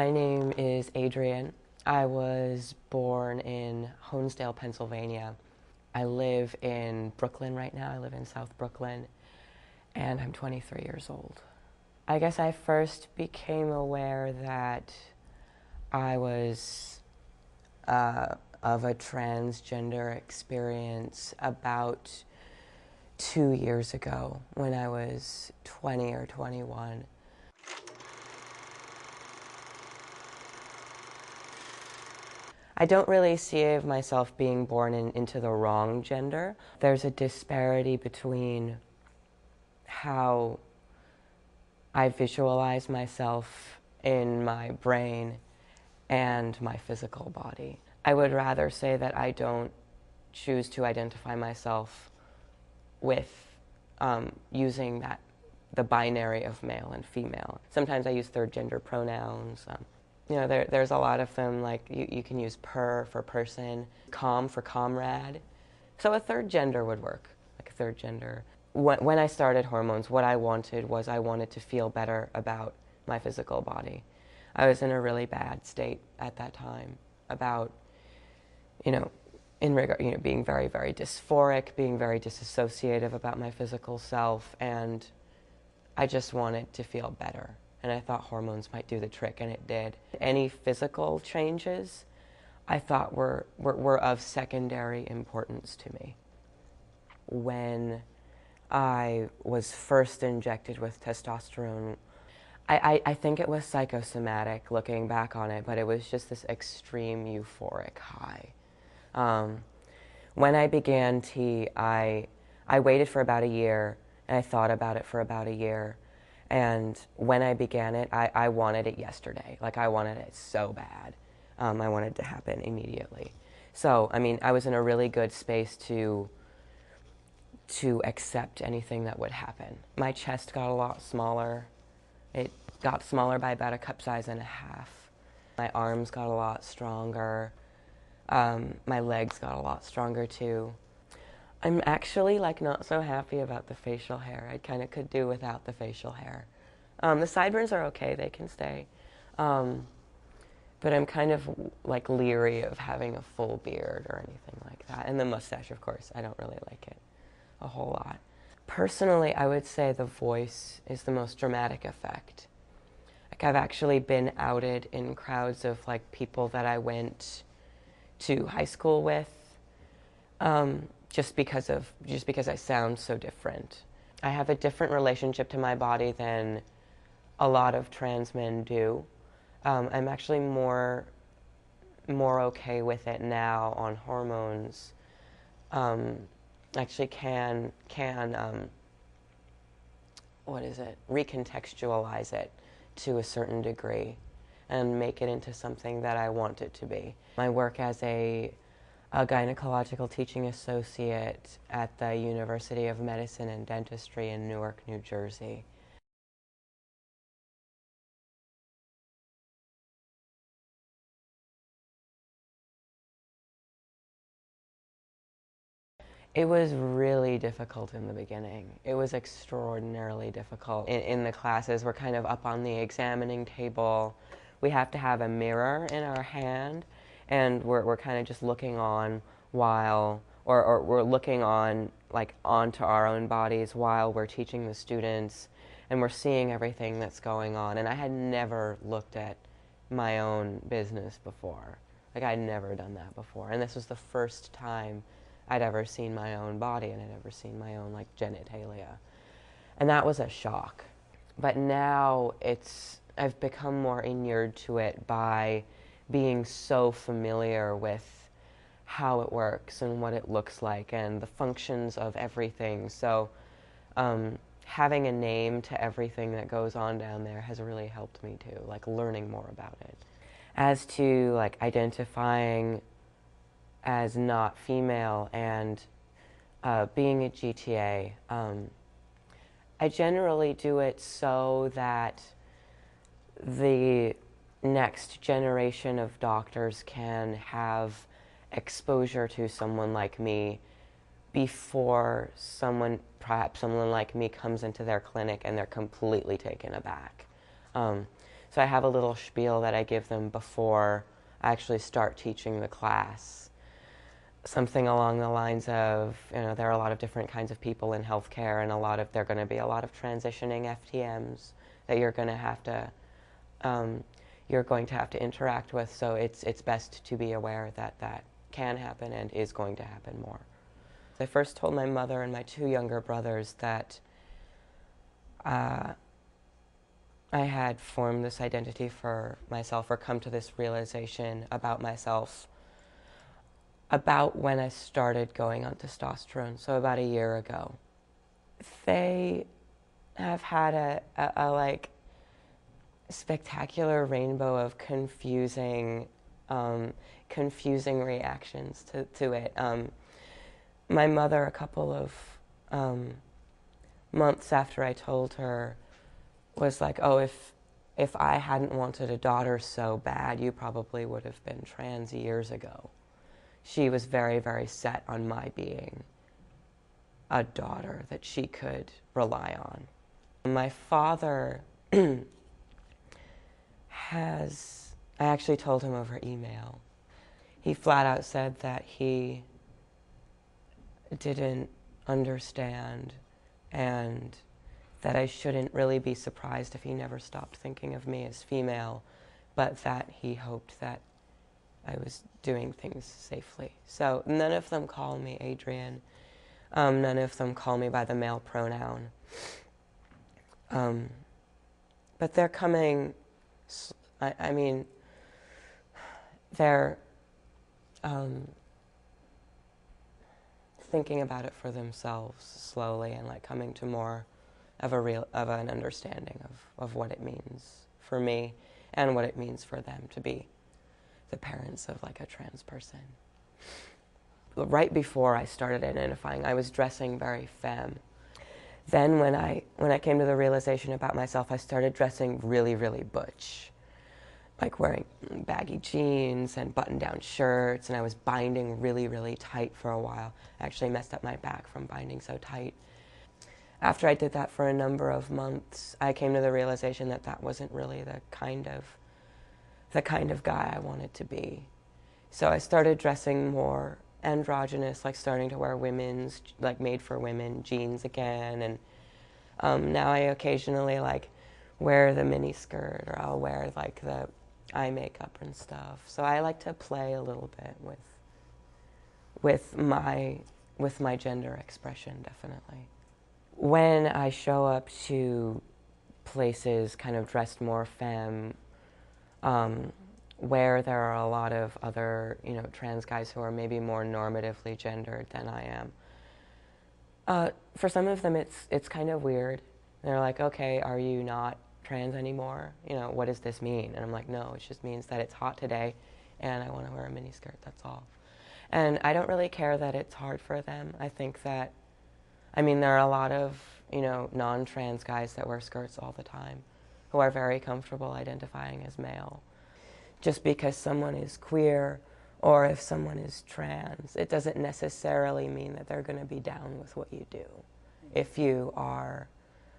My name is Adrian. I was born in Honesdale, Pennsylvania. I live in Brooklyn right now. I live in South Brooklyn, and I'm 23 years old. I guess I first became aware that I was of a transgender experience about 2 years ago when I was 20 or 21. I don't really see myself being born into the wrong gender. There's a disparity between how I visualize myself in my brain and my physical body. I would rather say that I don't choose to identify myself with using the binary of male and female. Sometimes I use third gender pronouns. There's a lot of them, like you can use per for person, com for comrade. So a third gender would work, like a third gender. When I started hormones, what I wanted to feel better about my physical body. I was in a really bad state at that time about, being very, very dysphoric, being very disassociative about my physical self, and I just wanted to feel better. And I thought hormones might do the trick, and it did. Any physical changes I thought were of secondary importance to me. When I was first injected with testosterone, I think it was psychosomatic looking back on it, but it was just this extreme euphoric high. When I began T, I waited for about a year, and I thought about it for about a year. And when I began it, I wanted it yesterday. Like, I wanted it so bad. I wanted it to happen immediately. So, I was in a really good space to accept anything that would happen. My chest got a lot smaller. It got smaller by about a cup size and a half. My arms got a lot stronger. My legs got a lot stronger too. I'm actually not so happy about the facial hair. I kind of could do without the facial hair. The sideburns are okay, they can stay. But I'm kind of leery of having a full beard or anything like that. And the mustache, of course, I don't really like it a whole lot. Personally, I would say the voice is the most dramatic effect. I've actually been outed in crowds of people that I went to high school with. Just because I sound so different. I have a different relationship to my body than a lot of trans men do. I'm actually more okay with it now on hormones. Actually can recontextualize it to a certain degree and make it into something that I want it to be. My work as a gynecological teaching associate at the University of Medicine and Dentistry in Newark, New Jersey. It was really difficult in the beginning. It was extraordinarily difficult. In the classes, we're kind of up on the examining table. We have to have a mirror in our hand, and we're kind of just looking on while, or we're looking on, onto our own bodies while we're teaching the students, and we're seeing everything that's going on. And I had never looked at my own business before. I'd never done that before. And this was the first time I'd ever seen my own body, and I'd ever seen my own genitalia. And that was a shock. But now I've become more inured to it by being so familiar with how it works and what it looks like and the functions of everything. So having a name to everything that goes on down there has really helped me too, learning more about it. As to identifying as not female and being a GTA, I generally do it so that the next generation of doctors can have exposure to someone like me before perhaps someone like me comes into their clinic and they're completely taken aback. So I have a little spiel that I give them before I actually start teaching the class. Something along the lines of, there are a lot of different kinds of people in healthcare, and there are going to be a lot of transitioning FTMs that you're going to have to interact with. So it's best to be aware that that can happen and is going to happen more. I first told my mother and my 2 younger brothers that I had formed this identity for myself, or come to this realization about myself, about when I started going on testosterone, so about a year ago. They have had a like spectacular rainbow of confusing reactions to it. My mother, a couple of months after I told her, was like, "Oh, if I hadn't wanted a daughter so bad, you probably would have been trans years ago." She was very, very set on my being a daughter that she could rely on. My father I actually told him over email. He flat out said that he didn't understand, and that I shouldn't really be surprised if he never stopped thinking of me as female, but that he hoped that I was doing things safely. So none of them call me Adrian. None of them call me by the male pronoun. But they're coming, they're thinking about it for themselves slowly, and like coming to more of an understanding of what it means for me and what it means for them to be the parents of like a trans person. Right before I started identifying, I was dressing very femme. Then when I came to the realization about myself, I started dressing really, really butch. Like wearing baggy jeans and button-down shirts, and I was binding really, really tight for a while. I actually messed up my back from binding so tight. After I did that for a number of months, I came to the realization that that wasn't really the kind of guy I wanted to be. So I started dressing more androgynous, like starting to wear women's, like made-for-women jeans again, and now I occasionally like wear the mini skirt, or I'll wear like the eye makeup and stuff. So I like to play a little bit with my gender expression, definitely. When I show up to places kind of dressed more femme, where there are a lot of other, trans guys who are maybe more normatively gendered than I am. For some of them, it's kind of weird. They're like, "Okay, are you not trans anymore? What does this mean?" And I'm like, "No, it just means that it's hot today, and I want to wear a miniskirt. That's all." And I don't really care that it's hard for them. I think that, there are a lot of, non-trans guys that wear skirts all the time, who are very comfortable identifying as male. Just because someone is queer or if someone is trans, it doesn't necessarily mean that they're going to be down with what you do. If you are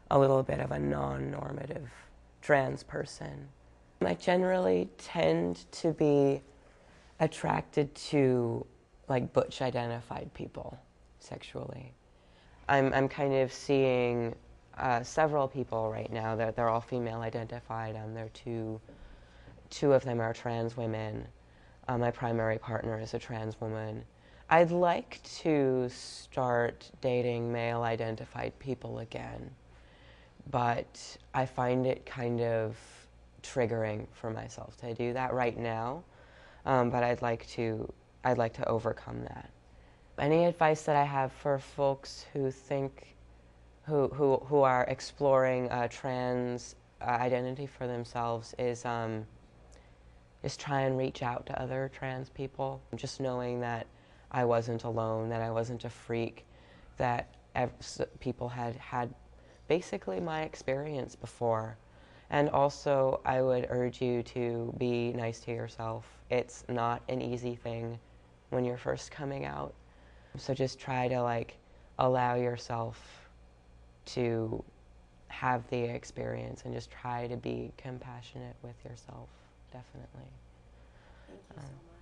a little bit of a non-normative trans person. I generally tend to be attracted to like butch identified people sexually. I'm kind of seeing several people right now that they're all female identified. Two of them are trans women. My primary partner is a trans woman. I'd like to start dating male identified people again, but I find it kind of triggering for myself to do that right now. But I'd like to overcome that. Any advice that I have for folks who who are exploring trans identity for themselves is just try and reach out to other trans people. Just knowing that I wasn't alone, that I wasn't a freak, that people had basically my experience before. And also, I would urge you to be nice to yourself. It's not an easy thing when you're first coming out. So just try to allow yourself to have the experience and just try to be compassionate with yourself, definitely. Thank you so much.